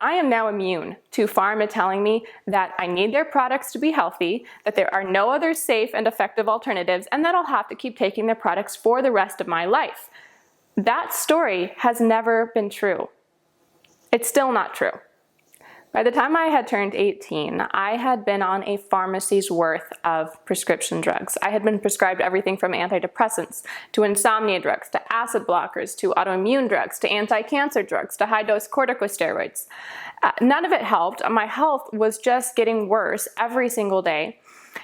I am now immune to pharma telling me that I need their products to be healthy, that there are no other safe and effective alternatives, and that I'll have to keep taking their products for the rest of my life. That story has never been true. It's still not true. By the time I had turned 18, I had been on a pharmacy's worth of prescription drugs. I had been prescribed everything from antidepressants to insomnia drugs to acid blockers to autoimmune drugs to anti-cancer drugs to high-dose corticosteroids. None of it helped. My health was just getting worse every single day.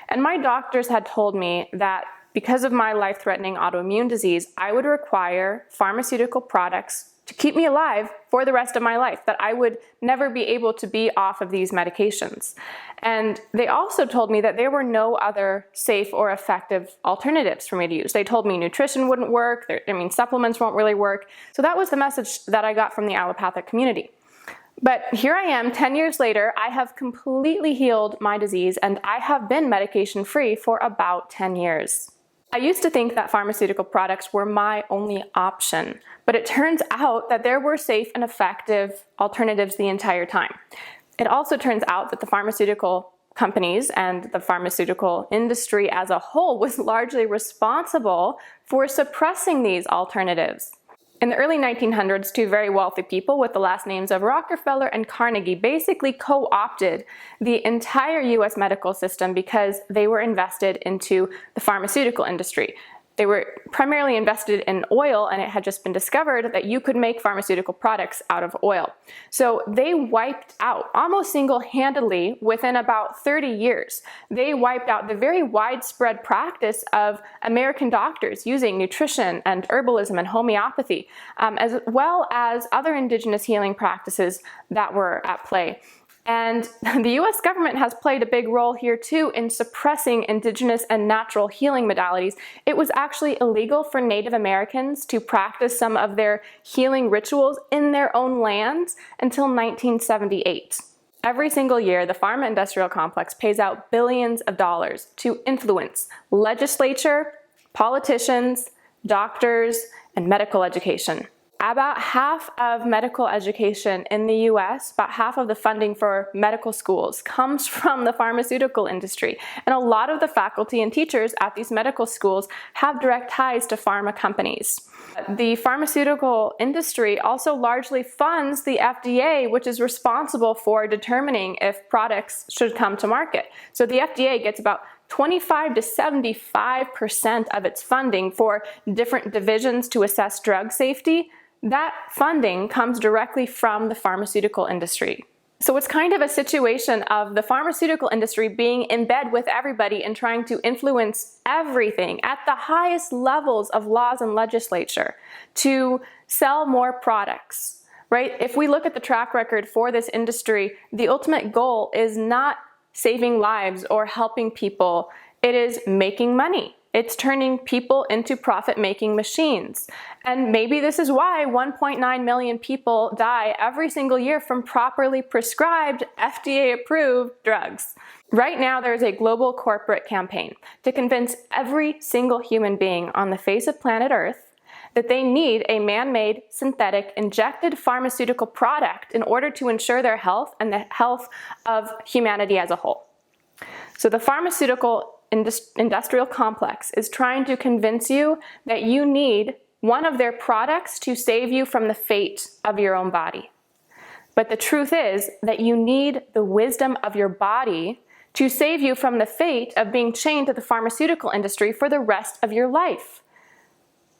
And my doctors had told me that because of my life-threatening autoimmune disease, I would require pharmaceutical products to keep me alive for the rest of my life, that I would never be able to be off of these medications. And they also told me that there were no other safe or effective alternatives for me to use. They told me nutrition wouldn't work, supplements won't really work. So that was the message that I got from the allopathic community. But here I am, 10 years later, I have completely healed my disease and I have been medication-free for about 10 years. I used to think that pharmaceutical products were my only option, but it turns out that there were safe and effective alternatives the entire time. It also turns out that the pharmaceutical companies and the pharmaceutical industry as a whole was largely responsible for suppressing these alternatives. In the early 1900s, two very wealthy people with the last names of Rockefeller and Carnegie basically co-opted the entire US medical system because they were invested into the pharmaceutical industry. They were primarily invested in oil, and it had just been discovered that you could make pharmaceutical products out of oil. So they wiped out, almost single-handedly, within about 30 years, they wiped out the very widespread practice of American doctors using nutrition and herbalism and homeopathy, as well as other indigenous healing practices that were at play. And the US government has played a big role here too in suppressing indigenous and natural healing modalities. It was actually illegal for Native Americans to practice some of their healing rituals in their own lands until 1978. Every single year, the pharma industrial complex pays out billions of dollars to influence legislature, politicians, doctors, and medical education. About half of medical education in the US, about half of the funding for medical schools comes from the pharmaceutical industry. And a lot of the faculty and teachers at these medical schools have direct ties to pharma companies. The pharmaceutical industry also largely funds the FDA, which is responsible for determining if products should come to market. So the FDA gets about 25 to 75% of its funding for different divisions to assess drug safety. That funding comes directly from the pharmaceutical industry. So it's kind of a situation of the pharmaceutical industry being in bed with everybody and trying to influence everything at the highest levels of laws and legislature to sell more products, right? If we look at the track record for this industry, the ultimate goal is not saving lives or helping people. It is making money. It's turning people into profit-making machines. And maybe this is why 1.9 million people die every single year from properly prescribed, FDA-approved drugs. Right now, there is a global corporate campaign to convince every single human being on the face of planet Earth that they need a man-made, synthetic, injected pharmaceutical product in order to ensure their health and the health of humanity as a whole. So the pharmaceutical industrial complex is trying to convince you that you need one of their products to save you from the fate of your own body. But the truth is that you need the wisdom of your body to save you from the fate of being chained to the pharmaceutical industry for the rest of your life.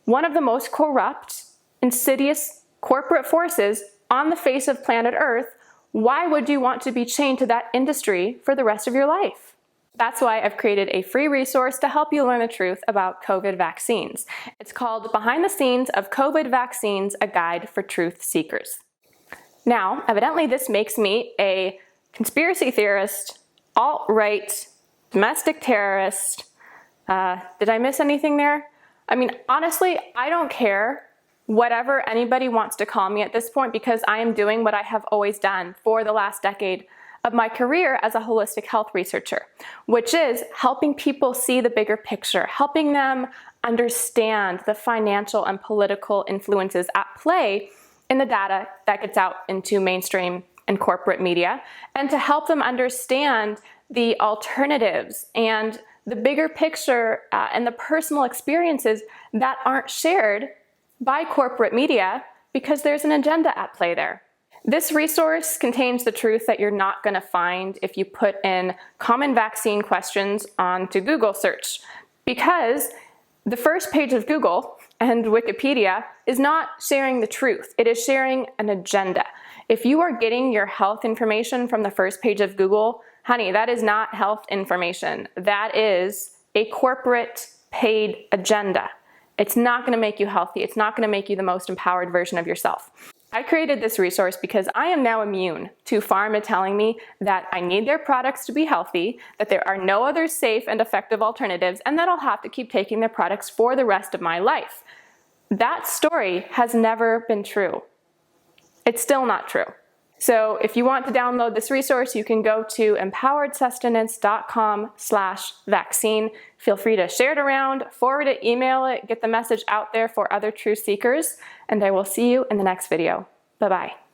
One of the most corrupt, insidious corporate forces on the face of planet Earth. Why would you want to be chained to that industry for the rest of your life? That's why I've created a free resource to help you learn the truth about COVID vaccines. It's called Behind the Scenes of COVID Vaccines, a Guide for Truth Seekers. Now, evidently this makes me a conspiracy theorist, alt-right, domestic terrorist. Did I miss anything there? I mean, honestly, I don't care whatever anybody wants to call me at this point because I am doing what I have always done for the last decade of my career as a holistic health researcher, which is helping people see the bigger picture, helping them understand the financial and political influences at play in the data that gets out into mainstream and corporate media, and to help them understand the alternatives and the bigger picture and the personal experiences that aren't shared by corporate media because there's an agenda at play there. This resource contains the truth that you're not going to find if you put in common vaccine questions onto Google search, because the first page of Google and Wikipedia is not sharing the truth. It is sharing an agenda. If you are getting your health information from the first page of Google, honey, that is not health information. That is a corporate paid agenda. It's not going to make you healthy. It's not going to make you the most empowered version of yourself. I created this resource because I am now immune to pharma telling me that I need their products to be healthy, that there are no other safe and effective alternatives, and that I'll have to keep taking their products for the rest of my life. That story has never been true. It's still not true. So if you want to download this resource, you can go to empoweredsustenance.com/vaccine. Feel free to share it around, forward it, email it, get the message out there for other truth seekers, and I will see you in the next video. Bye-bye.